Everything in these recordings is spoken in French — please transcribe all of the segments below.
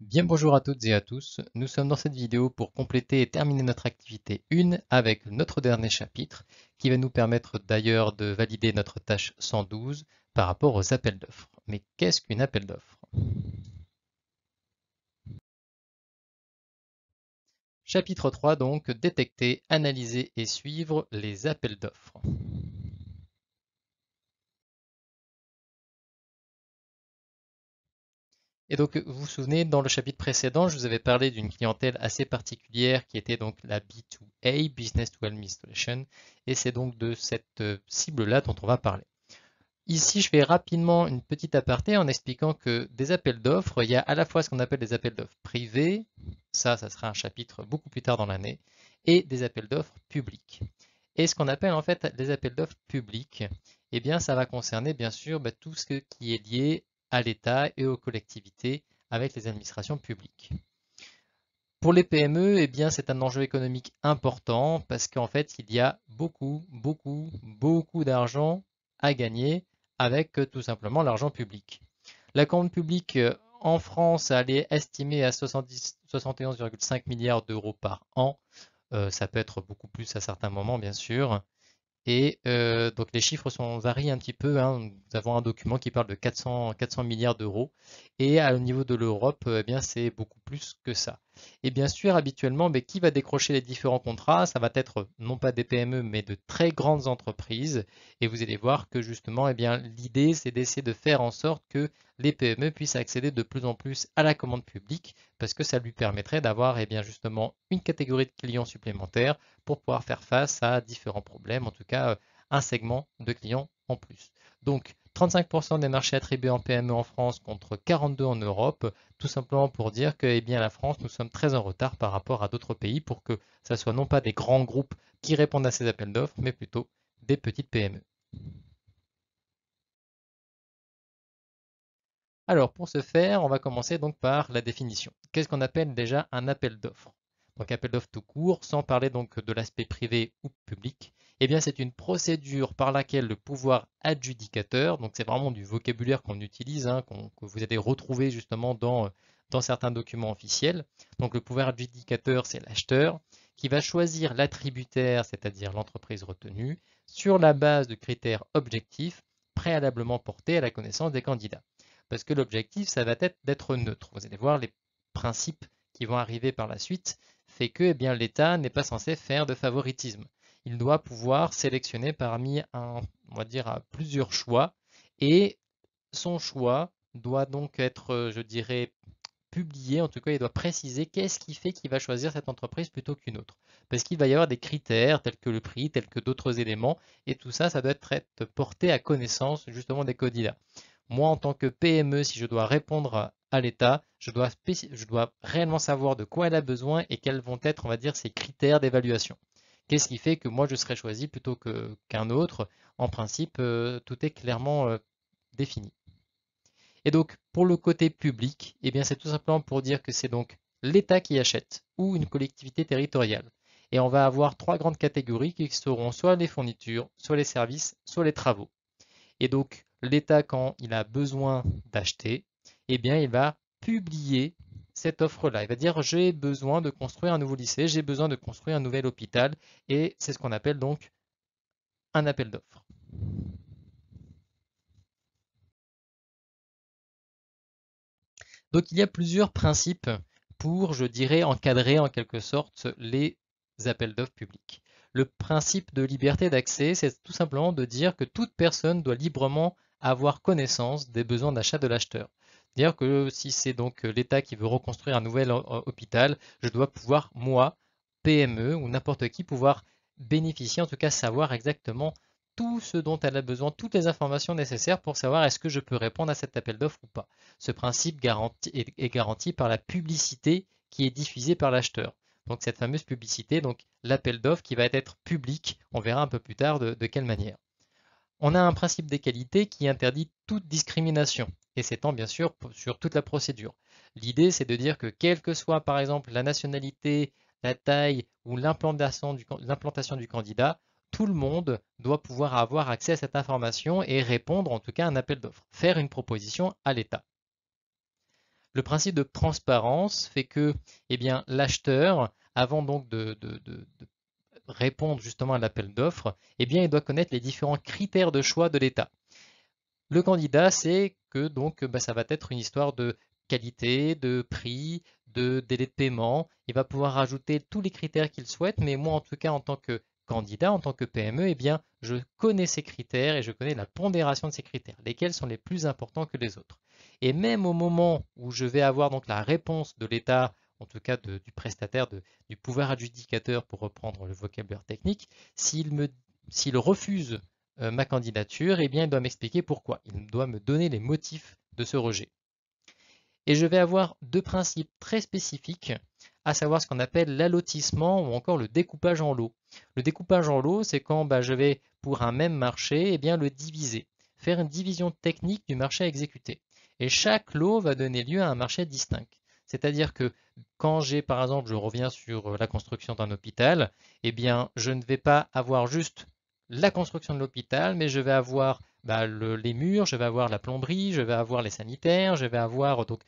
Bien bonjour à toutes et à tous, nous sommes dans cette vidéo pour compléter et terminer notre activité 1 avec notre dernier chapitre qui va nous permettre d'ailleurs de valider notre tâche 112 par rapport aux appels d'offres. Mais qu'est-ce qu'une appel d'offres? Chapitre 3 donc, détecter, analyser et suivre les appels d'offres. Et donc, vous vous souvenez, dans le chapitre précédent, je vous avais parlé d'une clientèle assez particulière qui était donc la B2A, Business to Administration, et c'est donc de cette cible-là dont on va parler. Ici, je fais rapidement une petite aparté en expliquant que des appels d'offres, il y a à la fois ce qu'on appelle des appels d'offres privés, ça sera un chapitre beaucoup plus tard dans l'année, et des appels d'offres publics. Et ce qu'on appelle en fait les appels d'offres publics, eh bien ça va concerner bien sûr tout ce qui est lié à l'État et aux collectivités avec les administrations publiques. Pour les PME, eh bien c'est un enjeu économique important parce qu'en fait il y a beaucoup d'argent à gagner avec tout simplement l'argent public. La commande publique en France, elle est estimée à 71,5 milliards d'euros par an. Ça peut être beaucoup plus à certains moments, bien sûr. Et donc les chiffres varient un petit peu, hein. Nous avons un document qui parle de 400 milliards d'euros. Et au niveau de l'Europe, eh bien, c'est beaucoup plus que ça. Et bien sûr, habituellement, mais qui va décrocher les différents contrats? Ça va être non pas des PME, mais de très grandes entreprises. Et vous allez voir que justement, eh bien, l'idée, c'est d'essayer de faire en sorte que les PME puissent accéder de plus en plus à la commande publique, parce que ça lui permettrait d'avoir, eh bien, justement une catégorie de clients supplémentaires pour pouvoir faire face à différents problèmes, en tout cas un segment de clients en plus. Donc 35% des marchés attribués en PME en France contre 42 en Europe, tout simplement pour dire que eh bien, la France, nous sommes très en retard par rapport à d'autres pays pour que ça soit non pas des grands groupes qui répondent à ces appels d'offres, mais plutôt des petites PME. Alors pour ce faire, on va commencer donc par la définition. Qu'est-ce qu'on appelle déjà un appel d'offres? Donc appel d'offres tout court, sans parler donc de l'aspect privé ou public, eh bien c'est une procédure par laquelle le pouvoir adjudicateur, donc c'est vraiment du vocabulaire qu'on utilise, hein, que vous allez retrouver justement dans certains documents officiels. Donc le pouvoir adjudicateur, c'est l'acheteur qui va choisir l'attributaire, c'est-à-dire l'entreprise retenue, sur la base de critères objectifs préalablement portés à la connaissance des candidats. Parce que l'objectif, ça va être d'être neutre. Vous allez voir les principes qui vont arriver par la suite, fait que eh bien, l'État n'est pas censé faire de favoritisme. Il doit pouvoir sélectionner parmi on va dire, plusieurs choix, et son choix doit donc être, je dirais, publié. En tout cas, il doit préciser qu'est-ce qui fait qu'il va choisir cette entreprise plutôt qu'une autre. Parce qu'il va y avoir des critères tels que le prix, tels que d'autres éléments, et tout ça, ça doit être porté à connaissance justement des candidats. Moi, en tant que PME, si je dois répondre à l'État, je dois réellement savoir de quoi elle a besoin et quels vont être, on va dire, ses critères d'évaluation. Qu'est-ce qui fait que moi, je serai choisi plutôt qu'un autre? En principe, tout est clairement défini. Et donc, pour le côté public, eh bien, c'est tout simplement pour dire que c'est donc l'État qui achète ou une collectivité territoriale. Et on va avoir trois grandes catégories qui seront soit les fournitures, soit les services, soit les travaux. Et donc, l'État, quand il a besoin d'acheter, eh bien, il va publier cette offre-là. Il va dire, j'ai besoin de construire un nouveau lycée, j'ai besoin de construire un nouvel hôpital, et c'est ce qu'on appelle donc un appel d'offres. Donc, il y a plusieurs principes pour, je dirais, encadrer en quelque sorte les appels d'offres publics. Le principe de liberté d'accès, c'est tout simplement de dire que toute personne doit librement avoir connaissance des besoins d'achat de l'acheteur. C'est-à-dire que si c'est donc l'État qui veut reconstruire un nouvel hôpital, je dois pouvoir, moi, PME ou n'importe qui, pouvoir bénéficier, en tout cas savoir exactement tout ce dont elle a besoin, toutes les informations nécessaires pour savoir est-ce que je peux répondre à cet appel d'offres ou pas. Ce principe est garanti par la publicité qui est diffusée par l'acheteur. Donc cette fameuse publicité, donc l'appel d'offres qui va être public, on verra un peu plus tard de quelle manière. On a un principe d'égalité qui interdit toute discrimination et s'étend bien sûr sur toute la procédure. L'idée, c'est de dire que quelle que soit par exemple la nationalité, la taille ou l'implantation du candidat, tout le monde doit pouvoir avoir accès à cette information et répondre en tout cas à un appel d'offres, faire une proposition à l'État. Le principe de transparence fait que eh bien, l'acheteur, avant donc de répondre justement à l'appel d'offres, eh bien, il doit connaître les différents critères de choix de l'État. Le candidat sait que donc ça va être une histoire de qualité, de prix, de délai de paiement. Il va pouvoir rajouter tous les critères qu'il souhaite, mais moi en tout cas en tant que candidat, en tant que PME, eh bien je connais ces critères et je connais la pondération de ces critères, lesquels sont les plus importants que les autres. Et même au moment où je vais avoir donc la réponse de l'État, en tout cas du prestataire, du pouvoir adjudicateur pour reprendre le vocabulaire technique, s'il refuse ma candidature, eh bien, il doit m'expliquer pourquoi. Il doit me donner les motifs de ce rejet. Et je vais avoir deux principes très spécifiques, à savoir ce qu'on appelle l'allotissement ou encore le découpage en lots. Le découpage en lots, c'est quand je vais, pour un même marché, eh bien, le diviser, faire une division technique du marché à exécuter. Et chaque lot va donner lieu à un marché distinct. C'est-à-dire que quand j'ai, par exemple, je reviens sur la construction d'un hôpital, eh bien, je ne vais pas avoir juste la construction de l'hôpital, mais je vais avoir les murs, je vais avoir la plomberie, je vais avoir les sanitaires, je vais avoir donc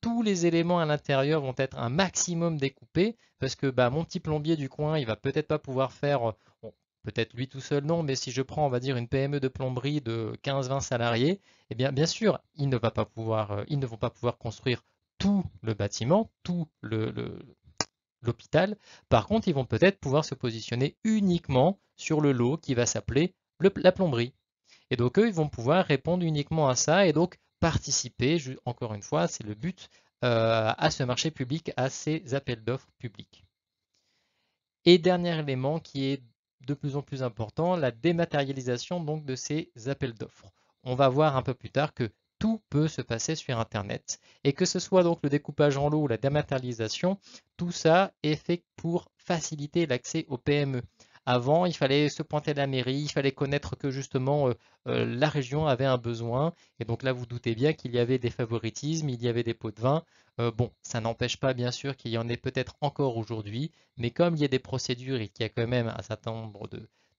tous les éléments à l'intérieur vont être un maximum découpés parce que mon petit plombier du coin, il va peut-être pas pouvoir faire, bon, peut-être lui tout seul non, mais si je prends on va dire une PME de plomberie de 15-20 salariés, eh bien sûr, ils ne vont pas pouvoir construire tout le bâtiment, l'hôpital. Par contre, ils vont peut-être pouvoir se positionner uniquement sur le lot qui va s'appeler la plomberie. Et donc, eux, ils vont pouvoir répondre uniquement à ça et donc participer, encore une fois, c'est le but, à ce marché public, à ces appels d'offres publics. Et dernier élément qui est de plus en plus important, la dématérialisation donc de ces appels d'offres. On va voir un peu plus tard que tout peut se passer sur Internet et que ce soit donc le découpage en lot ou la dématérialisation, tout ça est fait pour faciliter l'accès aux PME. Avant, il fallait se pointer à la mairie, il fallait connaître que justement la région avait un besoin. Et donc là, vous doutez bien qu'il y avait des favoritismes, il y avait des pots de vin. Bon, ça n'empêche pas bien sûr qu'il y en ait peut-être encore aujourd'hui, mais comme il y a des procédures et qu'il y a quand même un certain nombre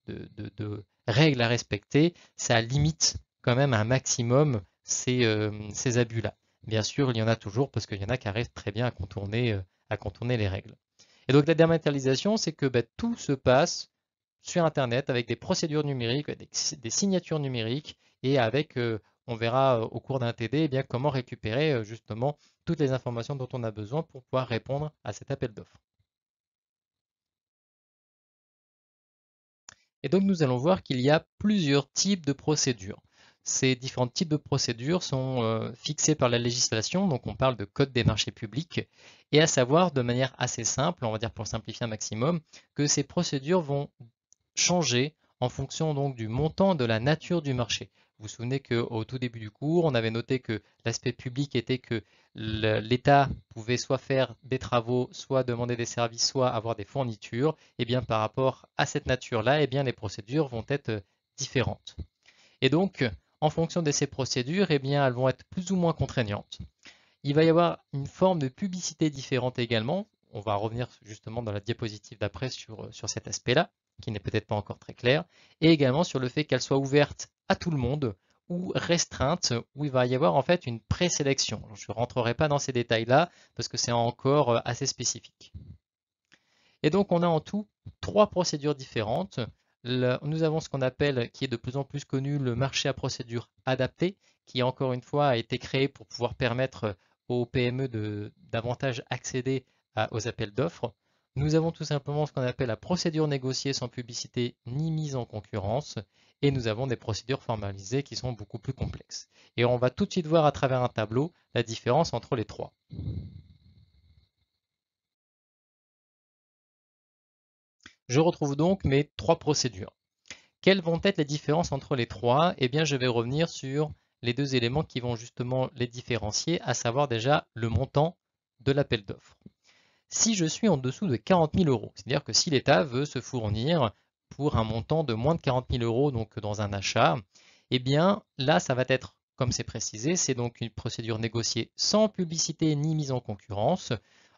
de règles à respecter, ça limite quand même un maximum ces abus-là. Bien sûr, il y en a toujours parce qu'il y en a qui arrivent très bien à contourner les règles. Et donc la dématérialisation, c'est que tout se passe sur Internet avec des procédures numériques, des signatures numériques et avec, on verra au cours d'un TD, eh bien, comment récupérer justement toutes les informations dont on a besoin pour pouvoir répondre à cet appel d'offres. Et donc nous allons voir qu'il y a plusieurs types de procédures. Ces différents types de procédures sont fixés par la législation, donc on parle de code des marchés publics, et à savoir de manière assez simple, on va dire pour simplifier un maximum, que ces procédures vont changer en fonction donc du montant de la nature du marché. Vous vous souvenez qu'au tout début du cours, on avait noté que l'aspect public était que l'État pouvait soit faire des travaux, soit demander des services, soit avoir des fournitures. Et bien par rapport à cette nature-là, eh bien les procédures vont être différentes. Et donc, en fonction de ces procédures, eh bien elles vont être plus ou moins contraignantes. Il va y avoir une forme de publicité différente également. On va revenir justement dans la diapositive d'après sur cet aspect-là, qui n'est peut-être pas encore très clair, et également sur le fait qu'elle soit ouverte à tout le monde ou restreinte, où il va y avoir en fait une présélection. Je ne rentrerai pas dans ces détails-là parce que c'est encore assez spécifique. Et donc on a en tout trois procédures différentes. Nous avons ce qu'on appelle, qui est de plus en plus connu, le marché à procédure adaptée, qui encore une fois a été créé pour pouvoir permettre aux PME de davantage accéder aux appels d'offres. Nous avons tout simplement ce qu'on appelle la procédure négociée sans publicité ni mise en concurrence. Et nous avons des procédures formalisées qui sont beaucoup plus complexes. Et on va tout de suite voir à travers un tableau la différence entre les trois. Je retrouve donc mes trois procédures. Quelles vont être les différences entre les trois? Eh bien, je vais revenir sur les deux éléments qui vont justement les différencier, à savoir déjà le montant de l'appel d'offres. Si je suis en dessous de 40 000 euros, c'est-à-dire que si l'État veut se fournir pour un montant de moins de 40 000 euros donc dans un achat, eh bien là, ça va être, comme c'est précisé, c'est donc une procédure négociée sans publicité ni mise en concurrence.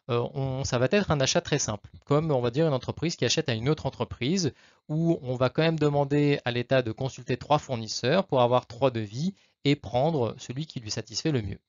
Ça va être un achat très simple, comme on va dire une entreprise qui achète à une autre entreprise, où on va quand même demander à l'État de consulter trois fournisseurs pour avoir trois devis et prendre celui qui lui satisfait le mieux.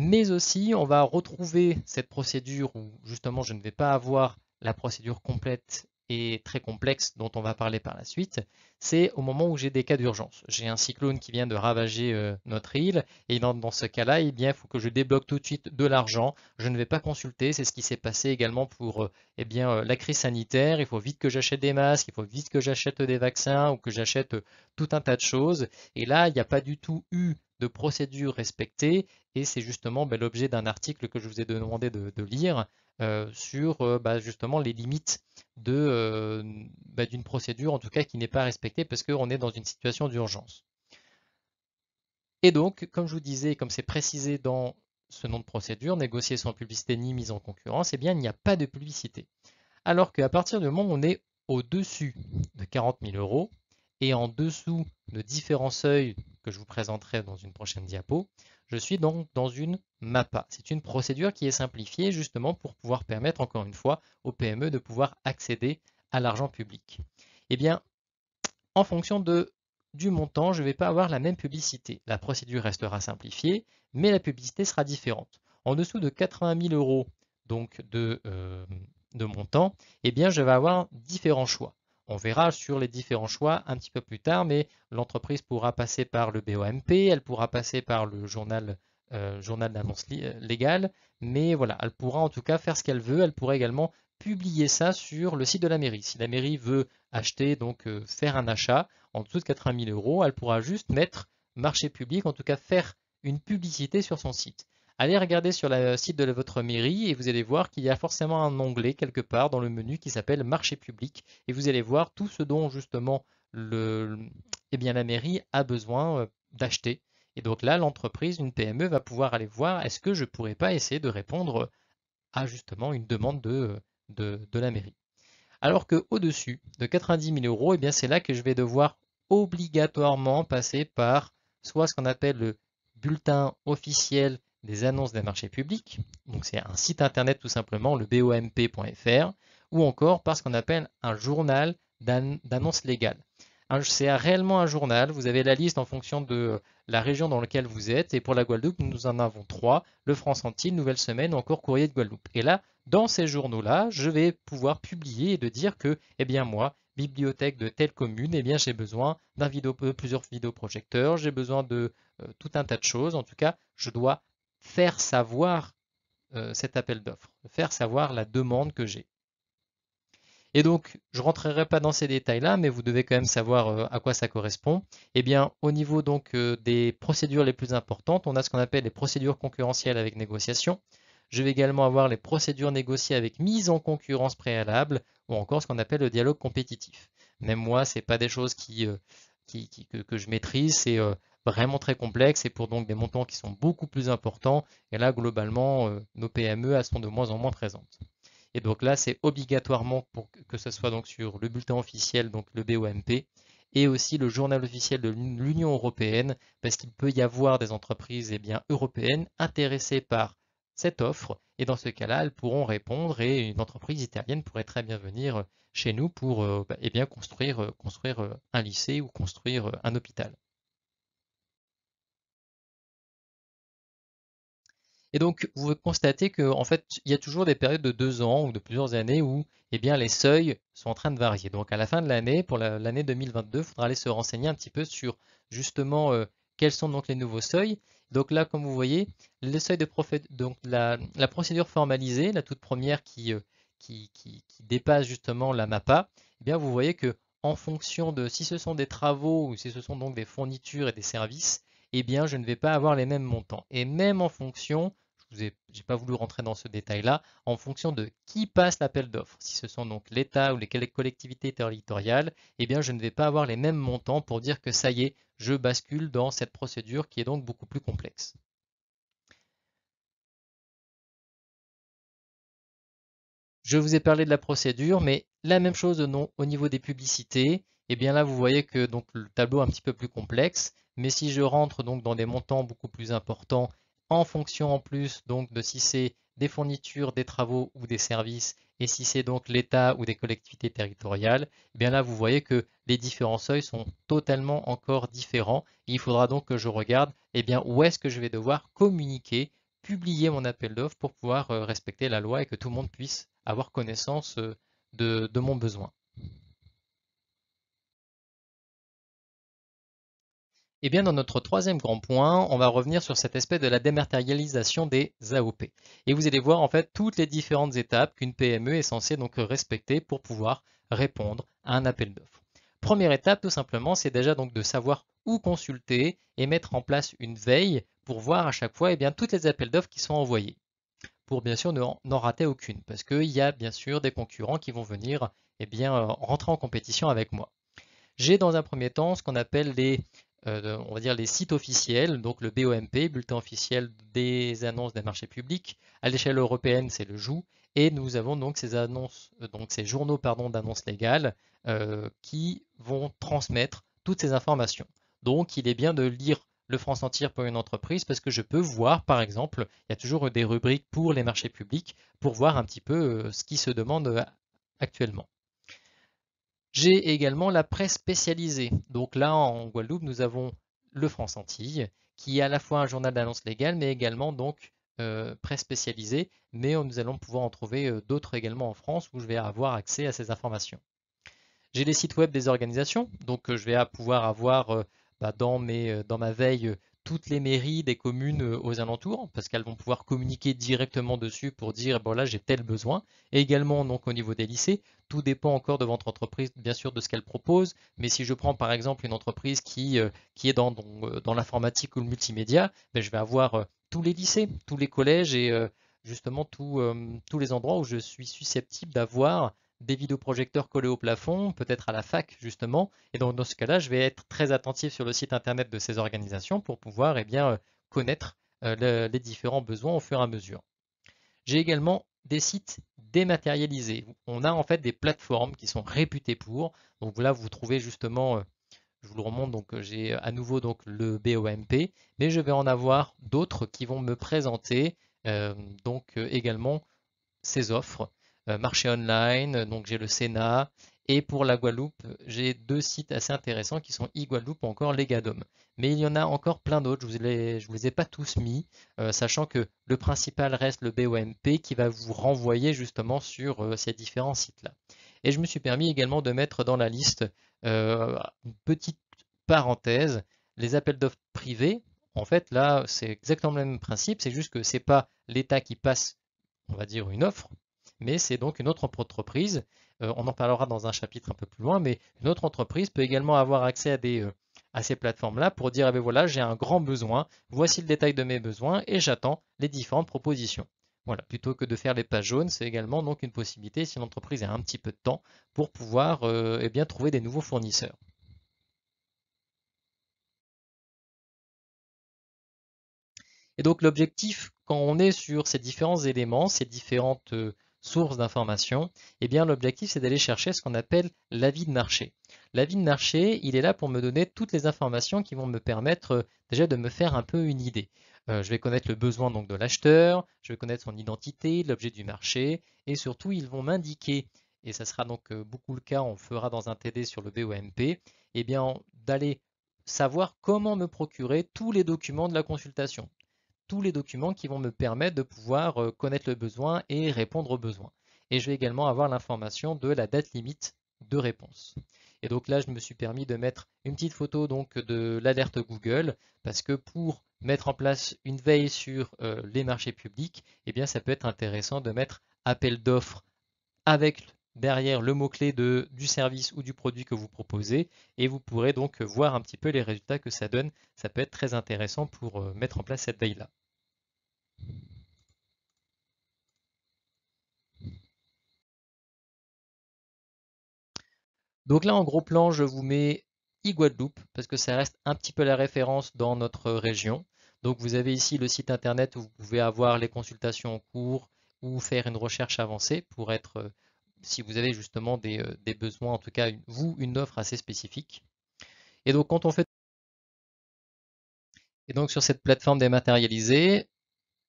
Mais aussi, on va retrouver cette procédure où justement je ne vais pas avoir la procédure complète et très complexe dont on va parler par la suite. C'est au moment où j'ai des cas d'urgence. J'ai un cyclone qui vient de ravager notre île et dans ce cas-là, eh bien, il faut que je débloque tout de suite de l'argent. Je ne vais pas consulter. C'est ce qui s'est passé également pour eh bien, la crise sanitaire. Il faut vite que j'achète des masques, il faut vite que j'achète des vaccins ou que j'achète tout un tas de choses. Et là, il n'y a pas du tout eu de procédure respectée et c'est justement l'objet d'un article que je vous ai demandé de lire sur justement les limites d'une procédure, en tout cas qui n'est pas respectée parce qu'on est dans une situation d'urgence. Et donc, comme je vous disais, comme c'est précisé dans ce nom de procédure, négocier sans publicité ni mise en concurrence, eh bien, il n'y a pas de publicité. Alors qu'à partir du moment où on est au-dessus de 40 000 euros et en dessous de différents seuils que je vous présenterai dans une prochaine diapo, je suis donc dans une MAPA. C'est une procédure qui est simplifiée justement pour pouvoir permettre encore une fois aux PME de pouvoir accéder à l'argent public. Eh bien, en fonction du montant, je ne vais pas avoir la même publicité. La procédure restera simplifiée, mais la publicité sera différente. En dessous de 80 000 euros donc de montant, eh bien, je vais avoir différents choix. On verra sur les différents choix un petit peu plus tard, mais l'entreprise pourra passer par le BOMP, elle pourra passer par le journal d'annonce légale, mais voilà, elle pourra en tout cas faire ce qu'elle veut. Elle pourra également publier ça sur le site de la mairie. Si la mairie veut acheter, donc faire un achat en dessous de 80 000 euros, elle pourra juste mettre marché public, en tout cas faire une publicité sur son site. Allez regarder sur le site de votre mairie et vous allez voir qu'il y a forcément un onglet quelque part dans le menu qui s'appelle marché public et vous allez voir tout ce dont justement la mairie a besoin d'acheter. Et donc là, l'entreprise, une PME, va pouvoir aller voir est-ce que je ne pourrais pas essayer de répondre à justement une demande de la mairie. Alors qu'au-dessus de 90 000 euros, eh bien c'est là que je vais devoir obligatoirement passer par soit ce qu'on appelle le bulletin officiel des annonces des marchés publics, donc c'est un site internet tout simplement, le bomp.fr, ou encore par ce qu'on appelle un journal d'annonces légales. C'est réellement un journal, vous avez la liste en fonction de la région dans laquelle vous êtes, et pour la Guadeloupe, nous en avons trois, le France-Antille, Nouvelle Semaine, ou encore Courrier de Guadeloupe. Et là, dans ces journaux-là, je vais pouvoir publier et de dire que, eh bien moi, bibliothèque de telle commune, eh bien j'ai besoin plusieurs vidéoprojecteurs, j'ai besoin de tout un tas de choses. En tout cas, je dois faire savoir cet appel d'offres, faire savoir la demande que j'ai. Et donc, je ne rentrerai pas dans ces détails-là, mais vous devez quand même savoir à quoi ça correspond. Eh bien, au niveau donc des procédures les plus importantes, on a ce qu'on appelle les procédures concurrentielles avec négociation. Je vais également avoir les procédures négociées avec mise en concurrence préalable, ou encore ce qu'on appelle le dialogue compétitif. Même moi, ce n'est pas des choses que je maîtrise, c'est vraiment très complexe et pour donc des montants qui sont beaucoup plus importants. Et là, globalement, nos PME, elles sont de moins en moins présentes. Et donc là, c'est obligatoirement pour que ce soit donc sur le bulletin officiel, donc le BOMP, et aussi le journal officiel de l'Union européenne, parce qu'il peut y avoir des entreprises européennes intéressées par cette offre, et dans ce cas-là, elles pourront répondre, et une entreprise italienne pourrait très bien venir chez nous pour construire un lycée ou construire un hôpital. Et donc, vous constatez qu'en fait, il y a toujours des périodes de 2 ans ou de plusieurs années où les seuils sont en train de varier. Donc, à la fin de l'année, pour l'année 2022, il faudra aller se renseigner un petit peu sur justement quels sont donc les nouveaux seuils. Donc là, comme vous voyez, les seuils donc la procédure formalisée, la toute première qui dépasse justement la MAPA, vous voyez que en fonction de si ce sont des travaux ou si ce sont donc des fournitures et des services, je ne vais pas avoir les mêmes montants. Et même en fonction, je n'ai pas voulu rentrer dans ce détail-là, en fonction de qui passe l'appel d'offres, si ce sont donc l'État ou les collectivités territoriales, je ne vais pas avoir les mêmes montants pour dire que ça y est, je bascule dans cette procédure qui est donc beaucoup plus complexe. Je vous ai parlé de la procédure, mais la même chose au niveau des publicités. Là, vous voyez que donc, le tableau est un petit peu plus complexe. Mais si je rentre donc dans des montants beaucoup plus importants, en fonction en plus donc de si c'est des fournitures, des travaux ou des services, et si c'est donc l'État ou des collectivités territoriales, là, vous voyez que les différents seuils sont totalement encore différents. Et il faudra donc que je regarde où est-ce que je vais devoir communiquer publier mon appel d'offres pour pouvoir respecter la loi et que tout le monde puisse avoir connaissance de mon besoin. Et bien, dans notre troisième grand point, on va revenir sur cet aspect de la dématérialisation des AOP. Et vous allez voir en fait toutes les différentes étapes qu'une PME est censée donc respecter pour pouvoir répondre à un appel d'offres. Première étape, tout simplement, c'est déjà donc de savoir où consulter et mettre en place une veille pour voir à chaque fois toutes les appels d'offres qui sont envoyés. Pour bien sûr n'en rater aucune, parce qu'il y a bien sûr des concurrents qui vont venir rentrer en compétition avec moi. J'ai dans un premier temps ce qu'on appelle on va dire les sites officiels, donc le BOMP, Bulletin officiel des annonces des marchés publics. À l'échelle européenne, c'est le JOU. Et nous avons donc ces annonces, donc ces journaux d'annonces légales qui vont transmettre toutes ces informations. Donc il est bien de lire le France entier pour une entreprise parce que je peux voir, par exemple, il y a toujours des rubriques pour les marchés publics pour voir un petit peu ce qui se demande actuellement. J'ai également la presse spécialisée. Donc là, en Guadeloupe, nous avons le France Antilles, qui est à la fois un journal d'annonce légale, mais également donc presse spécialisée. Mais nous allons pouvoir en trouver d'autres également en France où je vais avoir accès à ces informations. J'ai les sites web des organisations, donc je vais pouvoir avoir dans ma veille toutes les mairies des communes aux alentours, parce qu'elles vont pouvoir communiquer directement dessus pour dire bon là j'ai tel besoin. Et également donc au niveau des lycées, tout dépend encore de votre entreprise, bien sûr de ce qu'elle propose. Mais si je prends par exemple une entreprise qui est dans l'informatique ou le multimédia, je vais avoir tous les lycées, tous les collèges et justement tous les endroits où je suis susceptible d'avoir des vidéoprojecteurs collés au plafond, peut-être à la fac justement. Et donc dans ce cas-là, je vais être très attentif sur le site internet de ces organisations pour pouvoir connaître les différents besoins au fur et à mesure. J'ai également des sites dématérialisés. On a en fait des plateformes qui sont réputées pour. Donc là, vous trouvez justement, je vous le remonte, donc j'ai à nouveau donc le BOMP, mais je vais en avoir d'autres qui vont me présenter également ces offres. Marché online, donc j'ai le Sénat. Et pour la Guadeloupe, j'ai deux sites assez intéressants qui sont eGuadeloupe ou encore Legadom. Mais il y en a encore plein d'autres, je vous les ai pas tous mis, sachant que le principal reste le BOMP qui va vous renvoyer justement sur ces différents sites-là. Et je me suis permis également de mettre dans la liste une petite parenthèse, les appels d'offres privés. En fait, là, c'est exactement le même principe, c'est juste que c'est pas l'État qui passe, on va dire, une offre, mais c'est donc une autre entreprise. On en parlera dans un chapitre un peu plus loin, mais une autre entreprise peut également avoir accès à ces plateformes-là pour dire, voilà, j'ai un grand besoin, voici le détail de mes besoins et j'attends les différentes propositions. Voilà, plutôt que de faire les pages jaunes, c'est également donc une possibilité si l'entreprise a un petit peu de temps pour pouvoir trouver des nouveaux fournisseurs. Et donc l'objectif, quand on est sur ces différents éléments, ces différentes sources d'informations, l'objectif c'est d'aller chercher ce qu'on appelle l'avis de marché. L'avis de marché, il est là pour me donner toutes les informations qui vont me permettre déjà de me faire un peu une idée. Je vais connaître le besoin donc de l'acheteur, je vais connaître son identité, l'objet du marché, et surtout ils vont m'indiquer, et ça sera donc beaucoup le cas, on fera dans un TD sur le BOMP, d'aller savoir comment me procurer tous les documents de la consultation, tous les documents qui vont me permettre de pouvoir connaître le besoin et répondre aux besoins. Et je vais également avoir l'information de la date limite de réponse. Et donc là, je me suis permis de mettre une petite photo donc de l'alerte Google parce que pour mettre en place une veille sur les marchés publics, ça peut être intéressant de mettre appel d'offres avec derrière le mot-clé du service ou du produit que vous proposez et vous pourrez donc voir un petit peu les résultats que ça donne. Ça peut être très intéressant pour mettre en place cette veille-là. Donc là, en gros plan, je vous mets e-Guadeloupe parce que ça reste un petit peu la référence dans notre région. Donc vous avez ici le site internet où vous pouvez avoir les consultations en cours ou faire une recherche avancée pour être, si vous avez justement des besoins, en tout cas une offre assez spécifique. Et donc quand on fait, et donc sur cette plateforme dématérialisée,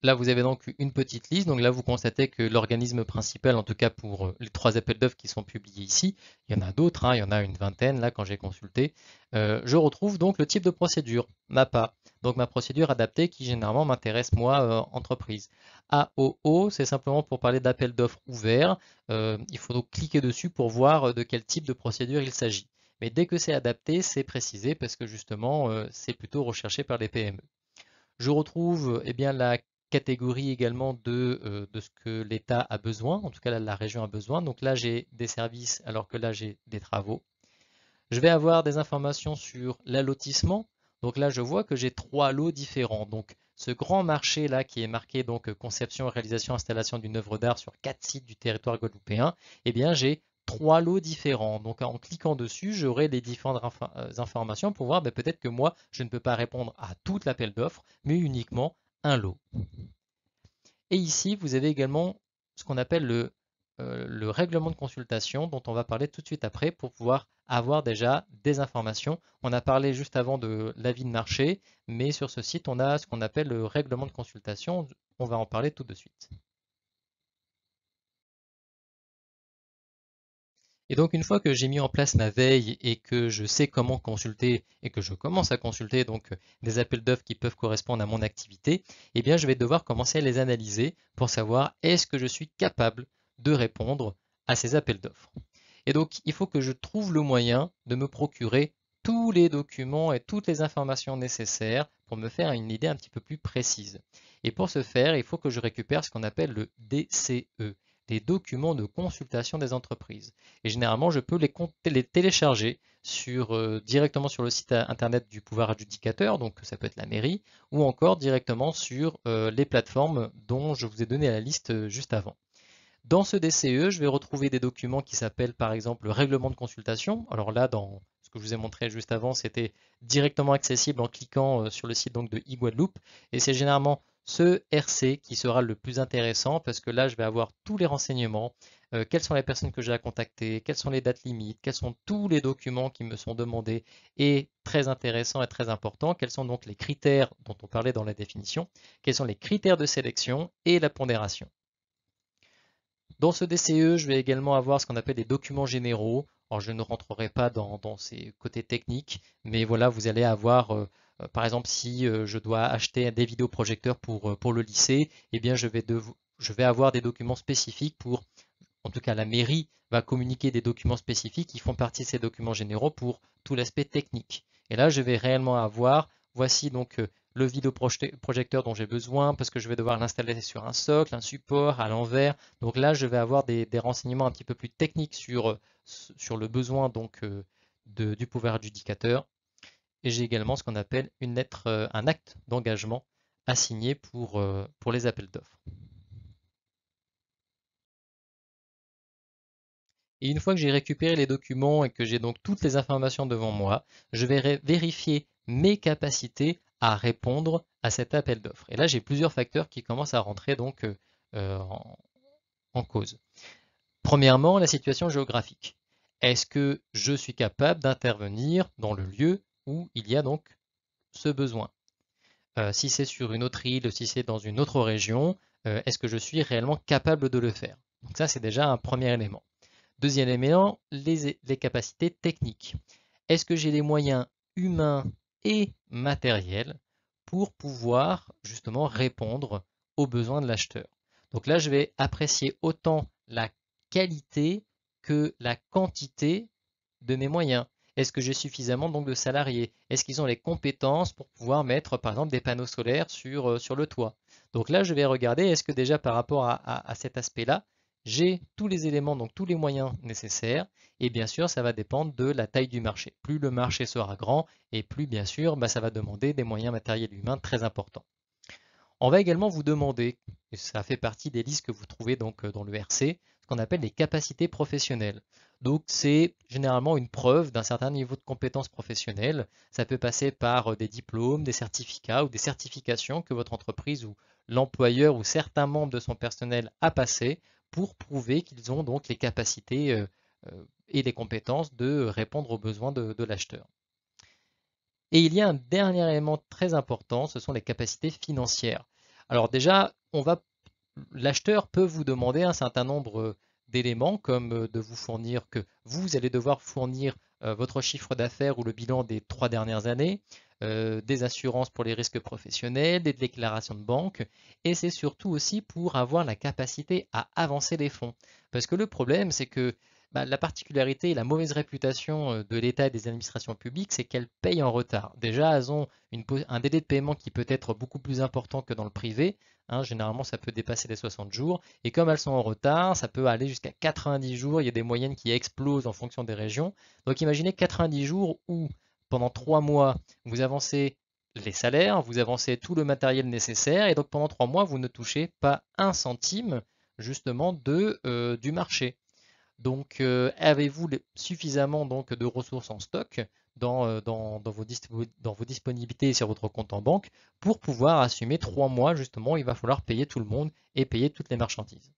là, vous avez donc une petite liste. Donc là, vous constatez que l'organisme principal, en tout cas pour les 3 appels d'offres qui sont publiés ici, il y en a d'autres, hein, il y en a une vingtaine là quand j'ai consulté. Je retrouve donc le type de procédure, MAPA. Donc ma procédure adaptée qui généralement m'intéresse moi, entreprise. AOO, c'est simplement pour parler d'appel d'offres ouvert. Il faut donc cliquer dessus pour voir de quel type de procédure il s'agit. Mais dès que c'est adapté, c'est précisé parce que justement, c'est plutôt recherché par les PME. Je retrouve eh bien, la catégorie également de ce que l'État a besoin, en tout cas la région a besoin. Donc là, j'ai des services alors que là, j'ai des travaux. Je vais avoir des informations sur l'allotissement. Donc là, je vois que j'ai 3 lots différents. Donc ce grand marché là qui est marqué donc conception, réalisation, installation d'une œuvre d'art sur 4 sites du territoire guadeloupéen, eh bien j'ai 3 lots différents. Donc en cliquant dessus, j'aurai les différentes informations pour voir peut-être que moi, je ne peux pas répondre à tout l'appel d'offres, mais uniquement un lot. Et ici, vous avez également ce qu'on appelle le règlement de consultation dont on va parler tout de suite après pour pouvoir avoir déjà des informations. On a parlé juste avant de l'avis de marché, mais sur ce site, on a ce qu'on appelle le règlement de consultation. On va en parler tout de suite. Et donc, une fois que j'ai mis en place ma veille et que je sais comment consulter et que je commence à consulter donc des appels d'offres qui peuvent correspondre à mon activité, eh bien, je vais devoir commencer à les analyser pour savoir est-ce que je suis capable de répondre à ces appels d'offres. Et donc, il faut que je trouve le moyen de me procurer tous les documents et toutes les informations nécessaires pour me faire une idée un petit peu plus précise. Et pour ce faire, il faut que je récupère ce qu'on appelle le DCE, les documents de consultation des entreprises. Et généralement, je peux les télécharger directement sur le site internet du pouvoir adjudicateur, donc ça peut être la mairie, ou encore directement sur les plateformes dont je vous ai donné la liste juste avant. Dans ce DCE, je vais retrouver des documents qui s'appellent par exemple le règlement de consultation. Alors là, dans ce que je vous ai montré juste avant, c'était directement accessible en cliquant sur le site donc de eGuadeloupe. Et c'est généralement ce RC qui sera le plus intéressant parce que là, je vais avoir tous les renseignements, quelles sont les personnes que j'ai à contacter, quelles sont les dates limites, quels sont tous les documents qui me sont demandés et très intéressant et très important, quels sont donc les critères dont on parlait dans la définition, quels sont les critères de sélection et la pondération. Dans ce DCE, je vais également avoir ce qu'on appelle des documents généraux. Alors, je ne rentrerai pas dans ces côtés techniques, mais voilà, vous allez avoir, par exemple, si je dois acheter des vidéoprojecteurs pour le lycée, eh bien, je vais avoir des documents spécifiques pour, en tout cas, la mairie va communiquer des documents spécifiques qui font partie de ces documents généraux pour tout l'aspect technique. Et là, je vais réellement avoir, voici donc le vidéoprojecteur dont j'ai besoin parce que je vais devoir l'installer sur un socle, un support, à l'envers. Donc là, je vais avoir des renseignements un petit peu plus techniques sur le besoin donc du pouvoir adjudicateur. Et j'ai également ce qu'on appelle une lettre, un acte d'engagement à signer pour les appels d'offres. Et une fois que j'ai récupéré les documents et que j'ai donc toutes les informations devant moi, je vais vérifier mes capacités à répondre à cet appel d'offres. Et là, j'ai plusieurs facteurs qui commencent à rentrer donc en cause. Premièrement, la situation géographique. Est-ce que je suis capable d'intervenir dans le lieu où il y a donc ce besoin? Si c'est sur une autre île, si c'est dans une autre région, est-ce que je suis réellement capable de le faire? Donc ça, c'est déjà un premier élément. Deuxième élément, les capacités techniques. Est-ce que j'ai les moyens humains et matériels pour pouvoir justement répondre aux besoins de l'acheteur? Donc là, je vais apprécier autant la qualité que la quantité de mes moyens. Est-ce que j'ai suffisamment donc de salariés? Est-ce qu'ils ont les compétences pour pouvoir mettre par exemple des panneaux solaires sur le toit? Donc là, je vais regarder, est-ce que déjà par rapport à cet aspect-là, j'ai tous les éléments, donc tous les moyens nécessaires. Et bien sûr, ça va dépendre de la taille du marché. Plus le marché sera grand, et plus bien sûr, ça va demander des moyens matériels humains très importants. On va également vous demander, et ça fait partie des listes que vous trouvez donc dans le RC, ce qu'on appelle les capacités professionnelles. Donc c'est généralement une preuve d'un certain niveau de compétences professionnelles. Ça peut passer par des diplômes, des certificats ou des certifications que votre entreprise ou l'employeur ou certains membres de son personnel a passé pour prouver qu'ils ont donc les capacités et les compétences de répondre aux besoins de l'acheteur. Et il y a un dernier élément très important, ce sont les capacités financières. Alors déjà, l'acheteur peut vous demander un certain nombre d'éléments, comme de vous fournir que vous allez devoir fournir votre chiffre d'affaires ou le bilan des 3 dernières années, des assurances pour les risques professionnels, des déclarations de banque, et c'est surtout aussi pour avoir la capacité à avancer les fonds. Parce que le problème, c'est que la particularité et la mauvaise réputation de l'État et des administrations publiques, c'est qu'elles payent en retard. Déjà, elles ont un délai de paiement qui peut être beaucoup plus important que dans le privé. Hein, généralement, ça peut dépasser les 60 jours. Et comme elles sont en retard, ça peut aller jusqu'à 90 jours. Il y a des moyennes qui explosent en fonction des régions. Donc imaginez 90 jours où pendant 3 mois, vous avancez les salaires, vous avancez tout le matériel nécessaire. Et donc pendant 3 mois, vous ne touchez pas un centime justement du marché. Donc, avez-vous suffisamment donc, de ressources en stock dans vos disponibilités sur votre compte en banque pour pouvoir assumer 3 mois justement, il va falloir payer tout le monde et payer toutes les marchandises.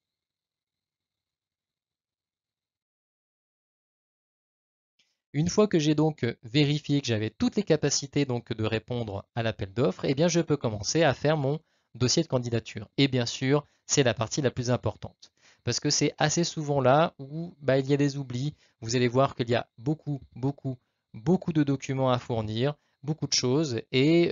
Une fois que j'ai donc vérifié que j'avais toutes les capacités donc de répondre à l'appel d'offres, eh bien je peux commencer à faire mon dossier de candidature. Et bien sûr, c'est la partie la plus importante. Parce que c'est assez souvent là où il y a des oublis. Vous allez voir qu'il y a beaucoup, beaucoup, beaucoup de documents à fournir, beaucoup de choses. Et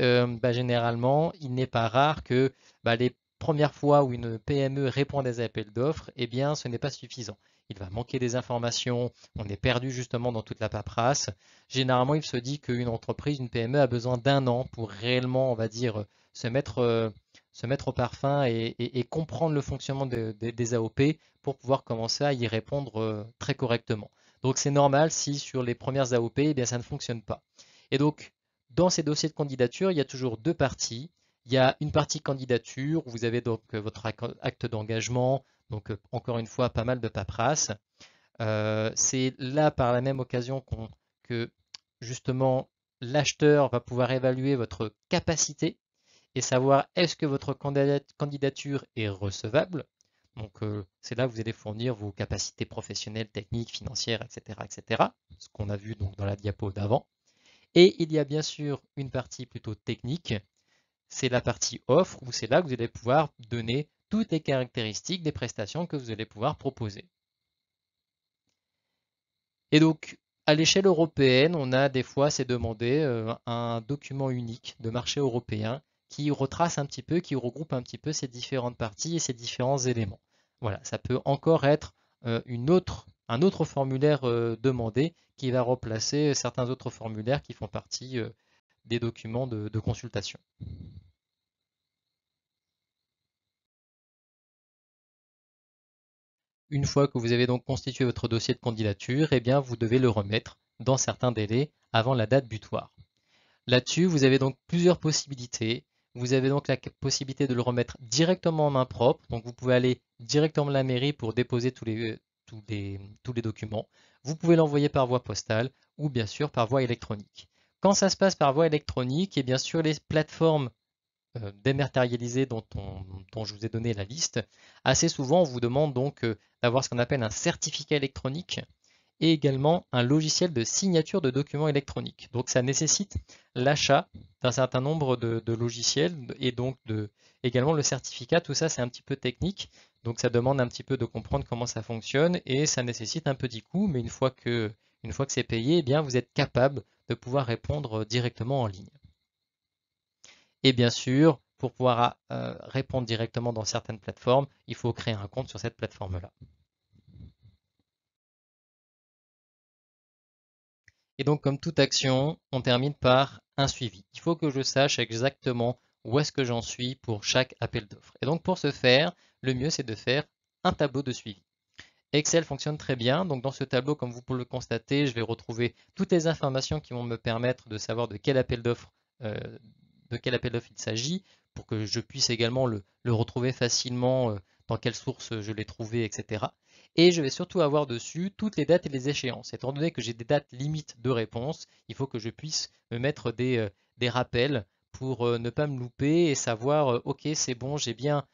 généralement, il n'est pas rare que les premières fois où une PME répond à des appels d'offres, eh bien ce n'est pas suffisant. Il va manquer des informations, on est perdu justement dans toute la paperasse. Généralement, il se dit qu'une entreprise, une PME a besoin d'un an pour réellement, on va dire, se mettre au parfum et comprendre le fonctionnement des AOP pour pouvoir commencer à y répondre très correctement. Donc c'est normal si sur les premières AOP, eh bien, ça ne fonctionne pas. Et donc, dans ces dossiers de candidature, il y a toujours deux parties. Il y a une partie candidature où vous avez donc votre acte d'engagement, donc encore une fois, pas mal de paperasse. C'est là par la même occasion que justement l'acheteur va pouvoir évaluer votre capacité et savoir est-ce que votre candidature est recevable. Donc c'est là que vous allez fournir vos capacités professionnelles, techniques, financières, etc., etc. Ce qu'on a vu donc dans la diapo d'avant. Et il y a bien sûr une partie plutôt technique, c'est la partie offre où c'est là que vous allez pouvoir donner toutes les caractéristiques des prestations que vous allez pouvoir proposer. Et donc, à l'échelle européenne, on a des fois, c'est demandé un document unique de marché européen qui retrace un petit peu, qui regroupe un petit peu ces différentes parties et ces différents éléments. Voilà, ça peut encore être un autre formulaire demandé qui va remplacer certains autres formulaires qui font partie des documents de consultation. Une fois que vous avez donc constitué votre dossier de candidature, eh bien, vous devez le remettre dans certains délais avant la date butoir. Là-dessus, vous avez donc plusieurs possibilités. Vous avez donc la possibilité de le remettre directement en main propre. Donc, vous pouvez aller directement à la mairie pour déposer tous les documents. Vous pouvez l'envoyer par voie postale ou bien sûr par voie électronique. Quand ça se passe par voie électronique, et bien sûr les plateformes dématérialisées dont je vous ai donné la liste, assez souvent on vous demande donc d'avoir ce qu'on appelle un certificat électronique et également un logiciel de signature de documents électroniques. Donc ça nécessite l'achat d'un certain nombre de logiciels et donc également le certificat. Tout ça c'est un petit peu technique, donc ça demande un petit peu de comprendre comment ça fonctionne et ça nécessite un petit coût, mais une fois que c'est payé, eh bien vous êtes capable de pouvoir répondre directement en ligne. Et bien sûr, pour pouvoir répondre directement dans certaines plateformes, il faut créer un compte sur cette plateforme-là. Et donc, comme toute action, on termine par un suivi. Il faut que je sache exactement où est-ce que j'en suis pour chaque appel d'offres. Et donc, pour ce faire, le mieux, c'est de faire un tableau de suivi. Excel fonctionne très bien. Donc, dans ce tableau, comme vous pouvez le constater, je vais retrouver toutes les informations qui vont me permettre de savoir euh, de quel appel d'offre il s'agit, pour que je puisse également le retrouver facilement, dans quelle source je l'ai trouvé, etc. Et je vais surtout avoir dessus toutes les dates et les échéances. Étant donné que j'ai des dates limites de réponse, il faut que je puisse me mettre des rappels pour ne pas me louper et savoir, ok, c'est bon, j'ai bien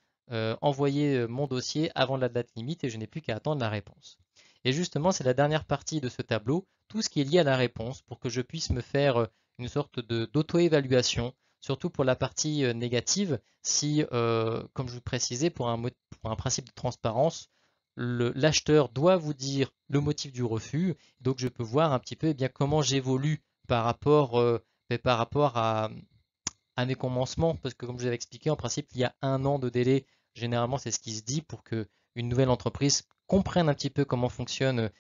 envoyé mon dossier avant la date limite et je n'ai plus qu'à attendre la réponse. Et justement, c'est la dernière partie de ce tableau, tout ce qui est lié à la réponse, pour que je puisse me faire une sorte d'auto-évaluation surtout pour la partie négative, si, comme je vous le précisais, pour un principe de transparence, l'acheteur doit vous dire le motif du refus. Donc je peux voir un petit peu bien comment j'évolue par rapport à mes commencements, parce que comme je vous avais expliqué, en principe, il y a un an de délai. Généralement, c'est ce qui se dit pour que une nouvelle entreprise comprenne un petit peu comment fonctionnent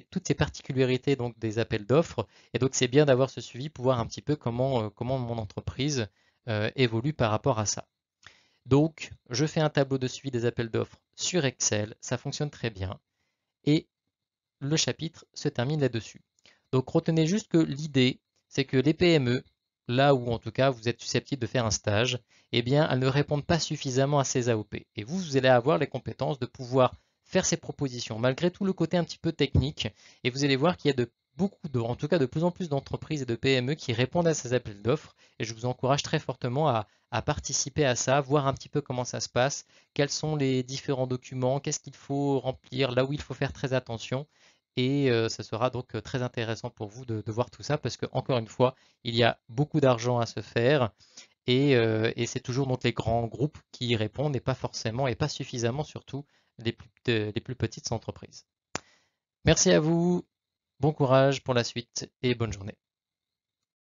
toutes ces particularités donc des appels d'offres. Et donc, c'est bien d'avoir ce suivi pour voir un petit peu comment mon entreprise évolue par rapport à ça. Donc, je fais un tableau de suivi des appels d'offres sur Excel. Ça fonctionne très bien. Et le chapitre se termine là-dessus. Donc, retenez juste que l'idée, c'est que les PME, là où en tout cas vous êtes susceptible de faire un stage, eh bien, elles ne répondent pas suffisamment à ces AOP. Et vous allez avoir les compétences de pouvoir faire ces propositions, malgré tout le côté un petit peu technique. Et vous allez voir qu'il y a en tout cas de plus en plus d'entreprises et de PME qui répondent à ces appels d'offres. Et je vous encourage très fortement à participer à ça, voir un petit peu comment ça se passe, quels sont les différents documents, qu'est-ce qu'il faut remplir, là où il faut faire très attention. Et ce sera donc très intéressant pour vous de voir tout ça parce que, encore une fois, il y a beaucoup d'argent à se faire et c'est toujours donc les grands groupes qui y répondent et pas forcément et pas suffisamment surtout les plus petites entreprises. Merci à vous, bon courage pour la suite et bonne journée.